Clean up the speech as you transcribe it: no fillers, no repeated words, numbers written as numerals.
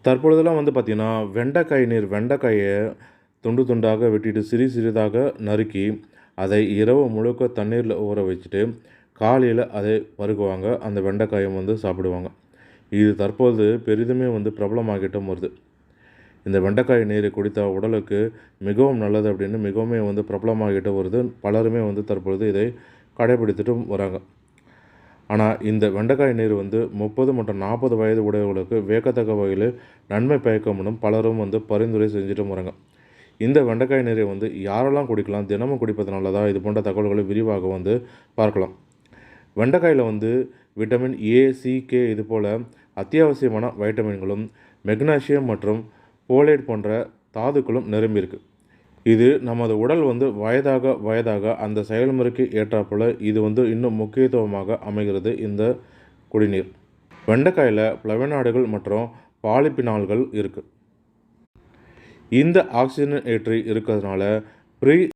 தற்பொழுதெல்லாம் வந்து பார்த்திங்கன்னா, வெண்டைக்காயை துண்டு துண்டாக வெட்டிட்டு சிறிதாக நறுக்கி, அதை இரவு முழுக்க தண்ணீரில ஊற வச்சுட்டு, காலையில அதை பருகுவாங்க. அந்த வெண்டைக்காயும் வந்து சாப்பிடுவாங்க. இது தற்போது பெரிதுமே வந்து பிரபலமாகிட்டும் வருது. இந்த வெண்டைக்காய் நீரை குடித்தா உடலுக்கு மிகவும் நல்லது அப்படின்னு மிகவுமே வந்து பிரபலமாகிட்டு வருது. பலருமே வந்து தற்பொழுது இதை கடைபிடித்துட்டும் வராங்க. ஆனா, இந்த வெண்டைக்காய் நீர் வந்து 30 மற்றும் 40 வயது உடையவர்களுக்கு வியக்கத்தக்க வகையில நன்மை பயக்கும்னு பலரும் வந்து பரிந்துரை செஞ்சுட்டும் வராங்க. இந்த வெண்டைக்காய் நீரை வந்து யாரெல்லாம் குடிக்கலாம்? தினமும் குடிப்பது நல்லதா? இது போன்ற தகவல்களை விரிவாக வந்து பார்க்கலாம். வெண்டைக்காயில வந்து விட்டமின் ஏ, சி, கே இதுபோல அத்தியாவசியமான வைட்டமின்களும், மெக்னீசியம் மற்றும் போலேட் போன்ற தாதுக்களும் நிரம்பியிருக்கு. இது நமது உடல் வந்து வயதாக அந்த செயல்முறைக்கு ஏற்றாற்போல இது வந்து இன்னும் முக்கியத்துவமாக அமைகிறது இந்த குடிநீர். வெண்டைக்காயில ஃப்ளவோனாய்டுகள் மற்றும் பாலிபினால்கள் இருக்கு. இந்த ஆக்சிஜனேற்றி இருக்கிறதுனால ப்ரீ